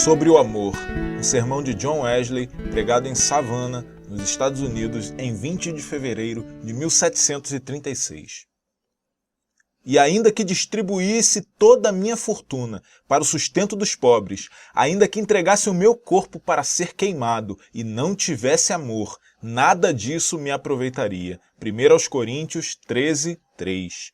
Sobre o amor, um sermão de John Wesley pregado em Savannah, nos Estados Unidos, em 20 de fevereiro de 1736. E ainda que distribuísse toda a minha fortuna para o sustento dos pobres, ainda que entregasse o meu corpo para ser queimado e não tivesse amor, nada disso me aproveitaria. 1 Coríntios 13, 3.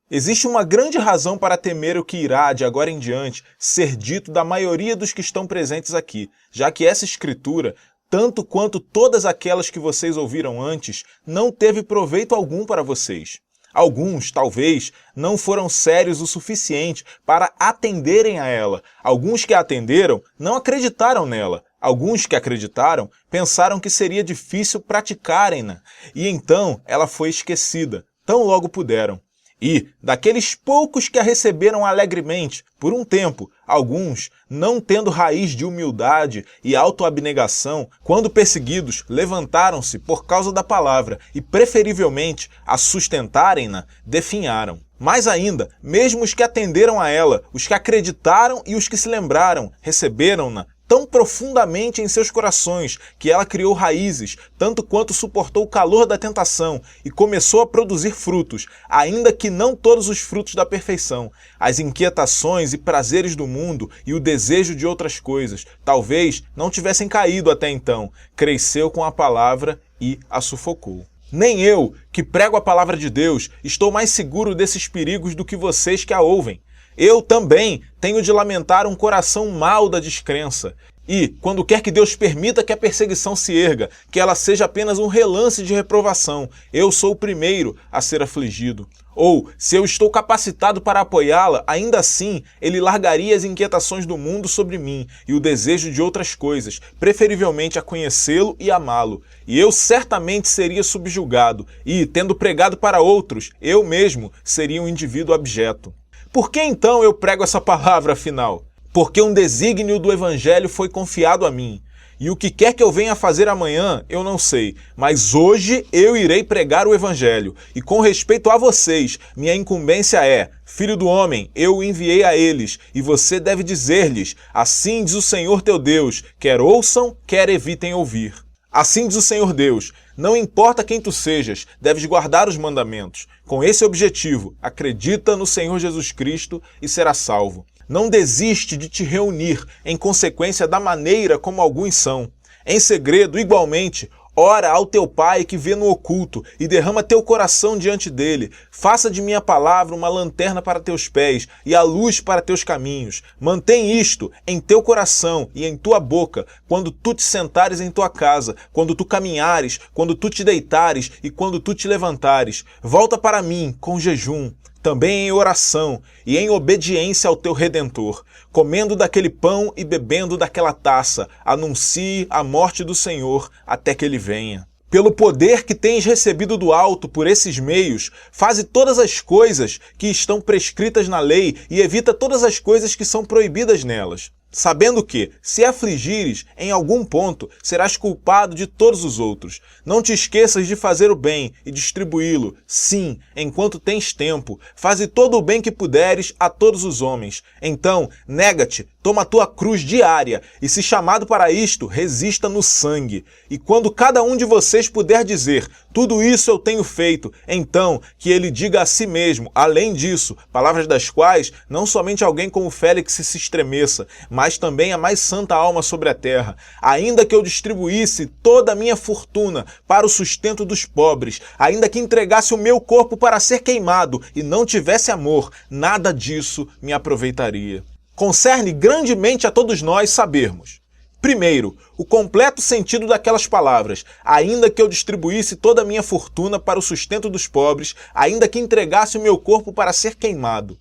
Existe uma grande razão para temer o que irá, de agora em diante, ser dito da maioria dos que estão presentes aqui, já que essa escritura, tanto quanto todas aquelas que vocês ouviram antes, não teve proveito algum para vocês. Alguns, talvez, não foram sérios o suficiente para atenderem a ela. Alguns que a atenderam não acreditaram nela. Alguns que acreditaram pensaram que seria difícil praticarem-na. E então ela foi esquecida, tão logo puderam. E, daqueles poucos que a receberam alegremente, por um tempo, alguns, não tendo raiz de humildade e autoabnegação, quando perseguidos, levantaram-se por causa da palavra e, preferivelmente, a sustentarem-na, definharam. Mais ainda, mesmo os que atenderam a ela, os que acreditaram e os que se lembraram, receberam-na tão profundamente em seus corações que ela criou raízes, tanto quanto suportou o calor da tentação e começou a produzir frutos, ainda que não todos os frutos da perfeição. As inquietações e prazeres do mundo e o desejo de outras coisas talvez não tivessem caído até então. Cresceu com a palavra e a sufocou. Nem eu, que prego a palavra de Deus, estou mais seguro desses perigos do que vocês que a ouvem. Eu também tenho de lamentar um coração mau da descrença. E, quando quer que Deus permita que a perseguição se erga, que ela seja apenas um relance de reprovação, eu sou o primeiro a ser afligido. Ou, se eu estou capacitado para apoiá-la, ainda assim, ele largaria as inquietações do mundo sobre mim e o desejo de outras coisas, preferivelmente a conhecê-lo e amá-lo. E eu certamente seria subjugado e, tendo pregado para outros, eu mesmo seria um indivíduo abjeto. Por que então eu prego essa palavra, afinal? Porque um desígnio do Evangelho foi confiado a mim. E o que quer que eu venha fazer amanhã, eu não sei. Mas hoje eu irei pregar o Evangelho. E com respeito a vocês, minha incumbência é: Filho do homem, eu o enviei a eles, e você deve dizer-lhes: assim diz o Senhor teu Deus, quer ouçam, quer evitem ouvir. Assim diz o Senhor Deus: não importa quem tu sejas, deves guardar os mandamentos. Com esse objetivo, acredita no Senhor Jesus Cristo e será salvo. Não desiste de te reunir em consequência da maneira como alguns são. Em segredo, igualmente, ora ao teu Pai que vê no oculto e derrama teu coração diante dele. Faça de minha palavra uma lanterna para teus pés e a luz para teus caminhos. Mantém isto em teu coração e em tua boca, quando tu te sentares em tua casa, quando tu caminhares, quando tu te deitares e quando tu te levantares. Volta para mim com jejum, também em oração e em obediência ao teu Redentor. Comendo daquele pão e bebendo daquela taça, anuncie a morte do Senhor até que ele venha. Pelo poder que tens recebido do alto por esses meios, faze todas as coisas que estão prescritas na lei e evita todas as coisas que são proibidas nelas. Sabendo que, se afligires em algum ponto, serás culpado de todos os outros. Não te esqueças de fazer o bem e distribuí-lo, sim, enquanto tens tempo. Faze todo o bem que puderes a todos os homens. Então, nega-te, toma a tua cruz diária, e se chamado para isto, resista no sangue. E quando cada um de vocês puder dizer: tudo isso eu tenho feito, então que ele diga a si mesmo, além disso, palavras das quais não somente alguém como Félix se estremeça, mas também a mais santa alma sobre a terra. Ainda que eu distribuísse toda a minha fortuna para o sustento dos pobres, ainda que entregasse o meu corpo para ser queimado e não tivesse amor, nada disso me aproveitaria. Concerne grandemente a todos nós sabermos: primeiro, o completo sentido daquelas palavras: ainda que eu distribuísse toda a minha fortuna para o sustento dos pobres, ainda que entregasse o meu corpo para ser queimado.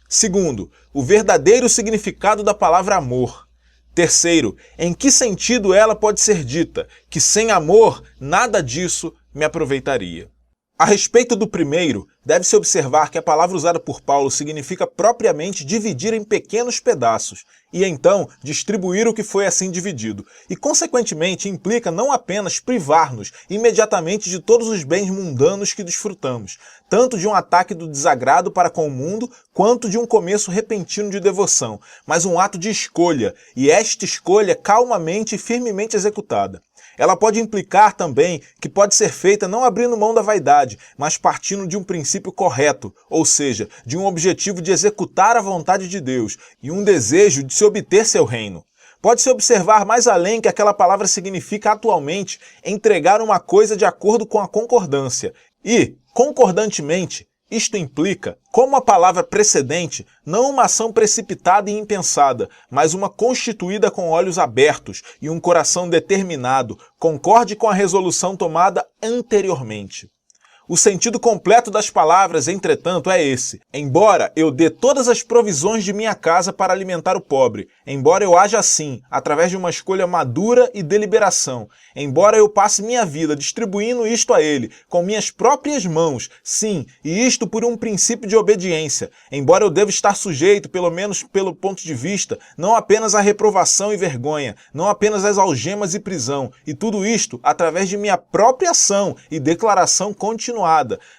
Segundo, o verdadeiro significado da palavra amor. Terceiro, em que sentido ela pode ser dita, que sem amor nada disso me aproveitaria. A respeito do primeiro, Deve-se observar que a palavra usada por Paulo significa propriamente dividir em pequenos pedaços, e então distribuir o que foi assim dividido, e consequentemente implica não apenas privar-nos imediatamente de todos os bens mundanos que desfrutamos, tanto de um ataque do desagrado para com o mundo, quanto de um começo repentino de devoção, mas um ato de escolha, e esta escolha calmamente e firmemente executada. Ela pode implicar também que pode ser feita não abrindo mão da vaidade, mas partindo de um princípio correto, ou seja, de um objetivo de executar a vontade de Deus e um desejo de se obter seu reino. Pode-se observar mais além que aquela palavra significa atualmente entregar uma coisa de acordo com a concordância e, concordantemente, isto implica, como a palavra precedente, não uma ação precipitada e impensada, mas uma constituída com olhos abertos e um coração determinado, concorde com a resolução tomada anteriormente. O sentido completo das palavras, entretanto, é esse. Embora eu dê todas as provisões de minha casa para alimentar o pobre, embora eu haja assim, através de uma escolha madura e deliberação, embora eu passe minha vida distribuindo isto a ele, com minhas próprias mãos, sim, e isto por um princípio de obediência, embora eu deva estar sujeito, pelo menos pelo ponto de vista, não apenas à reprovação e vergonha, não apenas às algemas e prisão, e tudo isto através de minha própria ação e declaração continuada,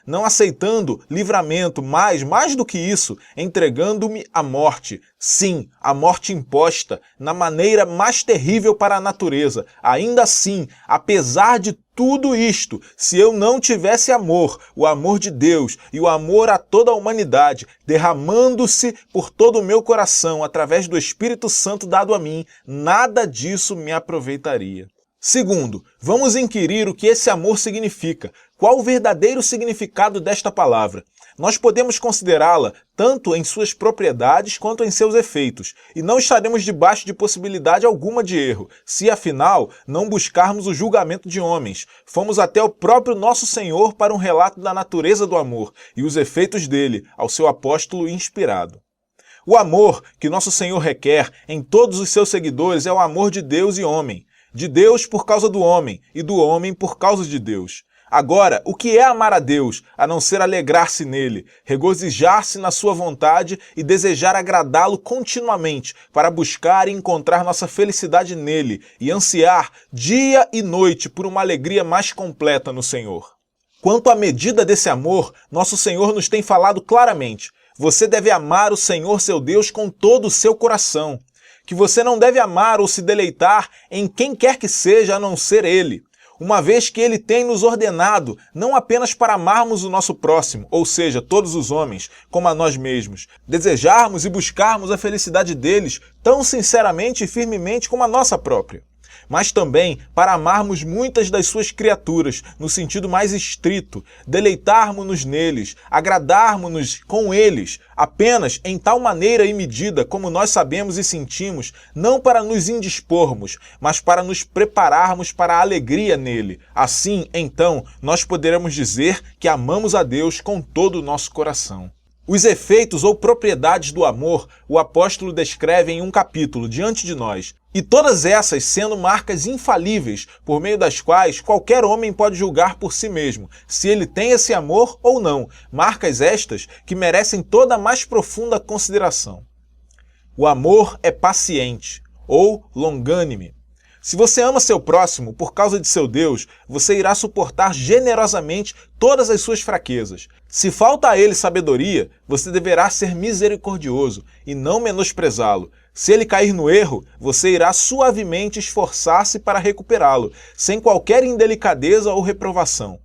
não aceitando livramento, mas, mais do que isso, entregando-me à morte. Sim, a morte imposta, na maneira mais terrível para a natureza. Ainda assim, apesar de tudo isto, se eu não tivesse amor, o amor de Deus e o amor a toda a humanidade, derramando-se por todo o meu coração através do Espírito Santo dado a mim, nada disso me aproveitaria. Segundo, vamos inquirir o que esse amor significa. Qual o verdadeiro significado desta palavra? Nós podemos considerá-la tanto em suas propriedades quanto em seus efeitos, e não estaremos debaixo de possibilidade alguma de erro, se afinal não buscarmos o julgamento de homens. Fomos até o próprio nosso Senhor para um relato da natureza do amor e os efeitos dele, ao seu apóstolo inspirado. O amor que nosso Senhor requer em todos os seus seguidores é o amor de Deus e homem. De Deus por causa do homem, e do homem por causa de Deus. Agora, o que é amar a Deus, a não ser alegrar-se nele, regozijar-se na sua vontade e desejar agradá-lo continuamente, para buscar e encontrar nossa felicidade nele e ansiar dia e noite por uma alegria mais completa no Senhor. Quanto à medida desse amor, nosso Senhor nos tem falado claramente. Você deve amar o Senhor seu Deus com todo o seu coração. Que você não deve amar ou se deleitar em quem quer que seja a não ser Ele, uma vez que Ele tem nos ordenado não apenas para amarmos o nosso próximo, ou seja, todos os homens, como a nós mesmos, desejarmos e buscarmos a felicidade deles tão sinceramente e firmemente como a nossa própria, mas também para amarmos muitas das suas criaturas, no sentido mais estrito, deleitarmos-nos neles, agradarmos-nos com eles, apenas em tal maneira e medida como nós sabemos e sentimos, não para nos indispormos, mas para nos prepararmos para a alegria nele. Assim, então, nós poderemos dizer que amamos a Deus com todo o nosso coração. Os efeitos ou propriedades do amor, o apóstolo descreve em um capítulo diante de nós, e todas essas sendo marcas infalíveis, por meio das quais qualquer homem pode julgar por si mesmo, se ele tem esse amor ou não, marcas estas que merecem toda a mais profunda consideração. O amor é paciente, ou longânime. Se você ama seu próximo por causa de seu Deus, você irá suportar generosamente todas as suas fraquezas. Se falta a ele sabedoria, você deverá ser misericordioso e não menosprezá-lo. Se ele cair no erro, você irá suavemente esforçar-se para recuperá-lo, sem qualquer indelicadeza ou reprovação.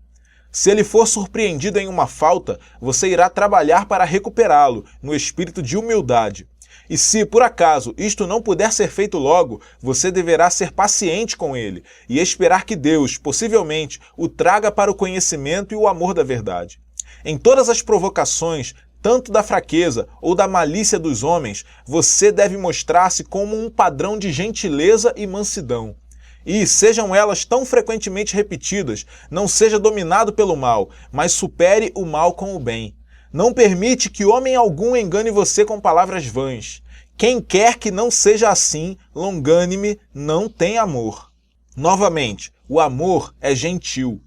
Se ele for surpreendido em uma falta, você irá trabalhar para recuperá-lo, no espírito de humildade. E se, por acaso, isto não puder ser feito logo, você deverá ser paciente com ele e esperar que Deus, possivelmente, o traga para o conhecimento e o amor da verdade. Em todas as provocações, tanto da fraqueza ou da malícia dos homens, você deve mostrar-se como um padrão de gentileza e mansidão. E, sejam elas tão frequentemente repetidas, não seja dominado pelo mal, mas supere o mal com o bem. Não permite que homem algum engane você com palavras vãs. Quem quer que não seja assim, longânime, não tem amor. Novamente, o amor é gentil.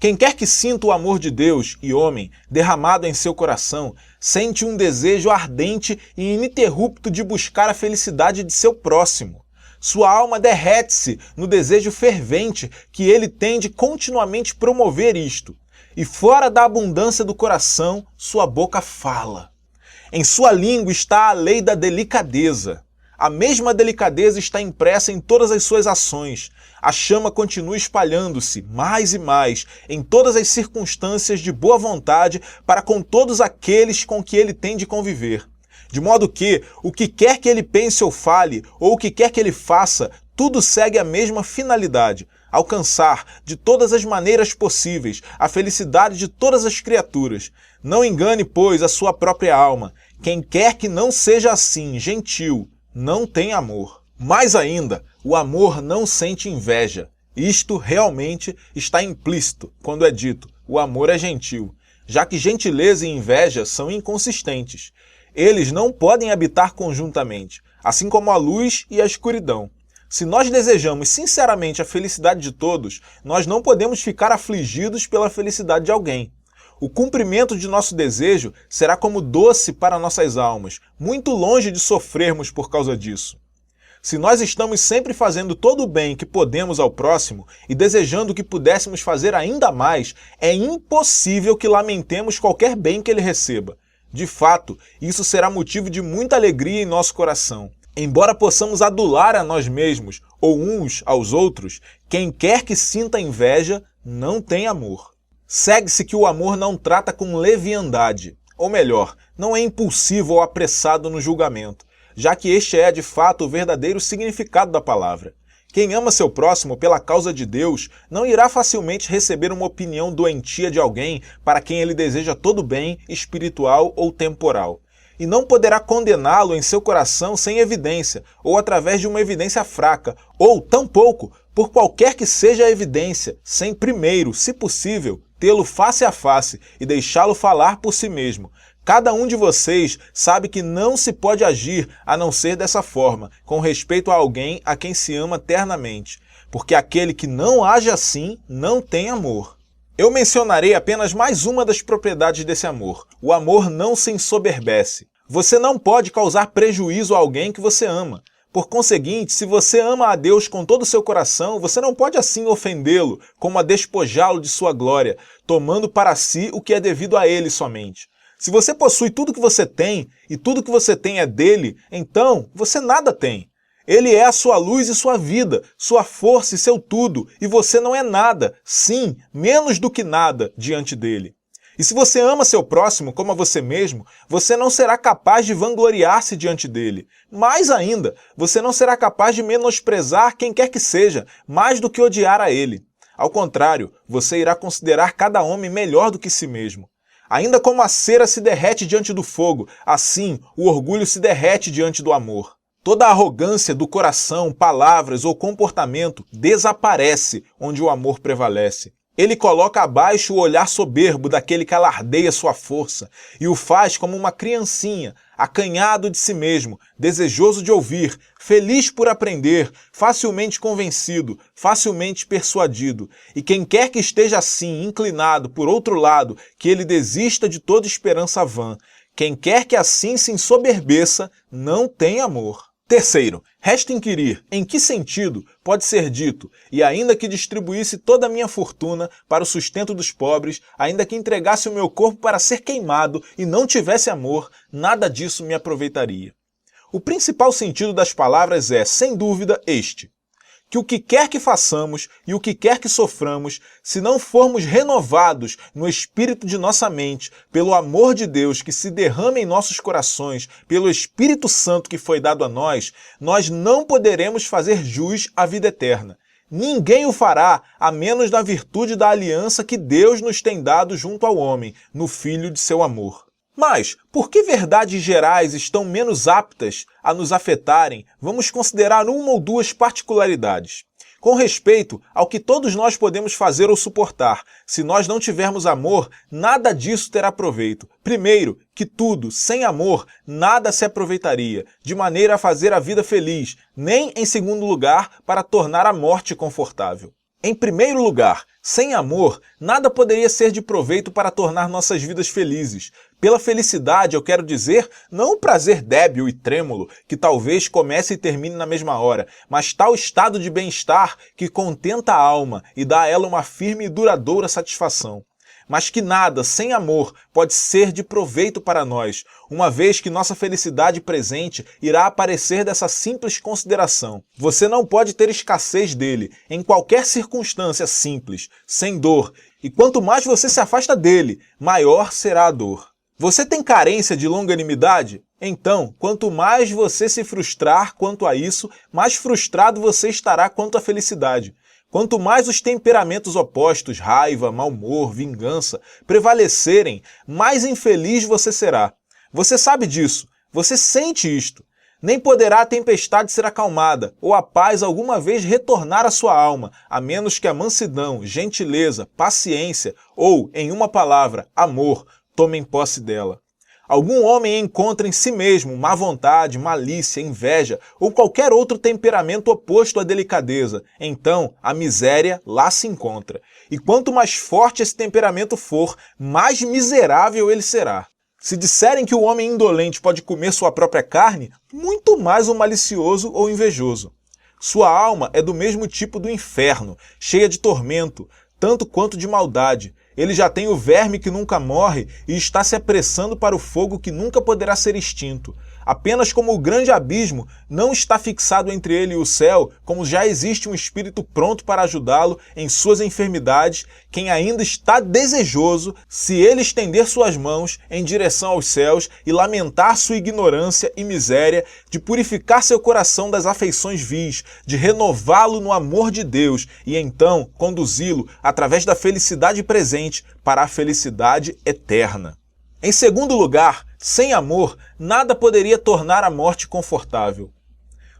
Quem quer que sinta o amor de Deus e homem derramado em seu coração, sente um desejo ardente e ininterrupto de buscar a felicidade de seu próximo. Sua alma derrete-se no desejo fervente que ele tem de continuamente promover isto. E fora da abundância do coração, sua boca fala. Em sua língua está a lei da delicadeza. A mesma delicadeza está impressa em todas as suas ações. A chama continua espalhando-se, mais e mais, em todas as circunstâncias de boa vontade para com todos aqueles com que ele tem de conviver. De modo que, o que quer que ele pense ou fale, ou o que quer que ele faça, tudo segue a mesma finalidade: alcançar, de todas as maneiras possíveis, a felicidade de todas as criaturas. Não engane, pois, a sua própria alma. Quem quer que não seja assim, gentil, não tem amor. Mais ainda, o amor não sente inveja. Isto realmente está implícito quando é dito: o amor é gentil, já que gentileza e inveja são inconsistentes. Eles não podem habitar conjuntamente, assim como a luz e a escuridão. Se nós desejamos sinceramente a felicidade de todos, nós não podemos ficar afligidos pela felicidade de alguém. O cumprimento de nosso desejo será como doce para nossas almas, muito longe de sofrermos por causa disso. Se nós estamos sempre fazendo todo o bem que podemos ao próximo e desejando que pudéssemos fazer ainda mais, é impossível que lamentemos qualquer bem que ele receba. De fato, isso será motivo de muita alegria em nosso coração. Embora possamos adular a nós mesmos ou uns aos outros, quem quer que sinta inveja não tem amor. Segue-se que o amor não trata com leviandade, ou melhor, não é impulsivo ou apressado no julgamento, já que este é de fato o verdadeiro significado da palavra. Quem ama seu próximo pela causa de Deus não irá facilmente receber uma opinião doentia de alguém para quem ele deseja todo bem, espiritual ou temporal. E não poderá condená-lo em seu coração sem evidência, ou através de uma evidência fraca, ou, tampouco, por qualquer que seja a evidência, sem primeiro, se possível, tê-lo face a face e deixá-lo falar por si mesmo. Cada um de vocês sabe que não se pode agir a não ser dessa forma, com respeito a alguém a quem se ama ternamente, porque aquele que não age assim não tem amor. Eu mencionarei apenas mais uma das propriedades desse amor. O amor não se ensoberbece. Você não pode causar prejuízo a alguém que você ama. Por conseguinte, se você ama a Deus com todo o seu coração, você não pode assim ofendê-lo, como a despojá-lo de sua glória, tomando para si o que é devido a ele somente. Se você possui tudo que você tem, e tudo que você tem é dele, então você nada tem. Ele é a sua luz e sua vida, sua força e seu tudo, e você não é nada, sim, menos do que nada diante dele. E se você ama seu próximo como a você mesmo, você não será capaz de vangloriar-se diante dele. Mais ainda, você não será capaz de menosprezar quem quer que seja, mais do que odiar a ele. Ao contrário, você irá considerar cada homem melhor do que si mesmo. Ainda como a cera se derrete diante do fogo, assim o orgulho se derrete diante do amor. Toda a arrogância do coração, palavras ou comportamento desaparece onde o amor prevalece. Ele coloca abaixo o olhar soberbo daquele que alardeia sua força e o faz como uma criancinha, acanhado de si mesmo, desejoso de ouvir, feliz por aprender, facilmente convencido, facilmente persuadido. E quem quer que esteja assim, inclinado por outro lado, que ele desista de toda esperança vã. Quem quer que assim se ensoberbeça, não tem amor. Terceiro, resta inquirir em que sentido pode ser dito: e ainda que distribuísse toda a minha fortuna para o sustento dos pobres, ainda que entregasse o meu corpo para ser queimado e não tivesse amor, nada disso me aproveitaria. O principal sentido das palavras é, sem dúvida, este: que o que quer que façamos e o que quer que soframos, se não formos renovados no espírito de nossa mente, pelo amor de Deus que se derrama em nossos corações, pelo Espírito Santo que foi dado a nós, nós não poderemos fazer jus à vida eterna. Ninguém o fará, a menos na virtude da aliança que Deus nos tem dado junto ao homem, no Filho de seu amor. Mas, por que verdades gerais estão menos aptas a nos afetarem, vamos considerar uma ou duas particularidades. Com respeito ao que todos nós podemos fazer ou suportar, se nós não tivermos amor, nada disso terá proveito. Primeiro, que tudo, sem amor, nada se aproveitaria, de maneira a fazer a vida feliz, nem, em segundo lugar, para tornar a morte confortável. Em primeiro lugar, sem amor, nada poderia ser de proveito para tornar nossas vidas felizes. Pela felicidade, eu quero dizer, não o prazer débil e trêmulo, que talvez comece e termine na mesma hora, mas tal estado de bem-estar que contenta a alma e dá a ela uma firme e duradoura satisfação. Mas que nada, sem amor, pode ser de proveito para nós, uma vez que nossa felicidade presente irá aparecer dessa simples consideração. Você não pode ter escassez dele, em qualquer circunstância simples, sem dor, e quanto mais você se afasta dele, maior será a dor. Você tem carência de longanimidade? Então, quanto mais você se frustrar quanto a isso, mais frustrado você estará quanto à felicidade. Quanto mais os temperamentos opostos, raiva, mau humor, vingança, prevalecerem, mais infeliz você será. Você sabe disso, você sente isto. Nem poderá a tempestade ser acalmada, ou a paz alguma vez retornar à sua alma, a menos que a mansidão, gentileza, paciência ou, em uma palavra, amor, tomem posse dela. Algum homem encontra em si mesmo má vontade, malícia, inveja ou qualquer outro temperamento oposto à delicadeza, então a miséria lá se encontra. E quanto mais forte esse temperamento for, mais miserável ele será. Se disserem que o homem indolente pode comer sua própria carne, muito mais o malicioso ou invejoso. Sua alma é do mesmo tipo do inferno, cheia de tormento, tanto quanto de maldade. Ele já tem o verme que nunca morre e está se apressando para o fogo que nunca poderá ser extinto. Apenas como o grande abismo não está fixado entre ele e o céu, como já existe um espírito pronto para ajudá-lo em suas enfermidades, quem ainda está desejoso, se ele estender suas mãos em direção aos céus e lamentar sua ignorância e miséria, de purificar seu coração das afeições vis, de renová-lo no amor de Deus e então conduzi-lo, através da felicidade presente, para a felicidade eterna. Em segundo lugar, sem amor, nada poderia tornar a morte confortável.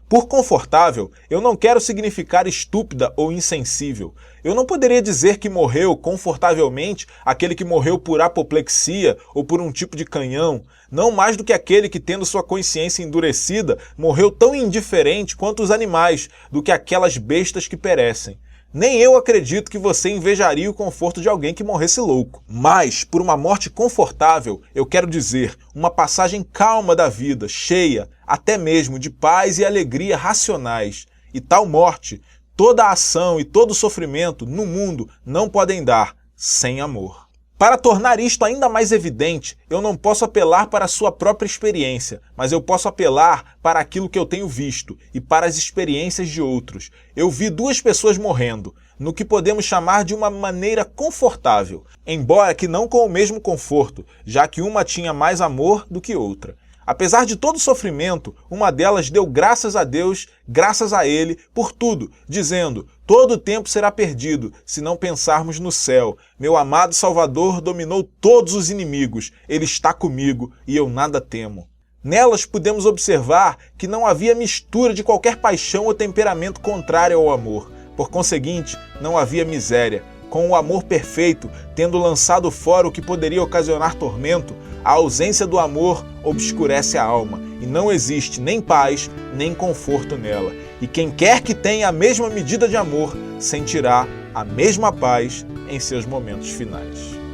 Por confortável, eu não quero significar estúpida ou insensível. Eu não poderia dizer que morreu confortavelmente aquele que morreu por apoplexia ou por um tipo de canhão, não mais do que aquele que, tendo sua consciência endurecida, morreu tão indiferente quanto os animais, do que aquelas bestas que perecem. Nem eu acredito que você invejaria o conforto de alguém que morresse louco. Mas, por uma morte confortável, eu quero dizer, uma passagem calma da vida, cheia, até mesmo de paz e alegria racionais. E tal morte, toda a ação e todo o sofrimento no mundo não podem dar sem amor. Para tornar isto ainda mais evidente, eu não posso apelar para a sua própria experiência, mas eu posso apelar para aquilo que eu tenho visto e para as experiências de outros. Eu vi duas pessoas morrendo, no que podemos chamar de uma maneira confortável, embora que não com o mesmo conforto, já que uma tinha mais amor do que outra. Apesar de todo o sofrimento, uma delas deu graças a Deus, graças a Ele, por tudo, dizendo: todo o tempo será perdido, se não pensarmos no céu. Meu amado Salvador dominou todos os inimigos, Ele está comigo e eu nada temo. Nelas podemos observar que não havia mistura de qualquer paixão ou temperamento contrário ao amor. Por conseguinte, não havia miséria. Com o amor perfeito, tendo lançado fora o que poderia ocasionar tormento, a ausência do amor obscurece a alma, e não existe nem paz, nem conforto nela. E quem quer que tenha a mesma medida de amor, sentirá a mesma paz em seus momentos finais.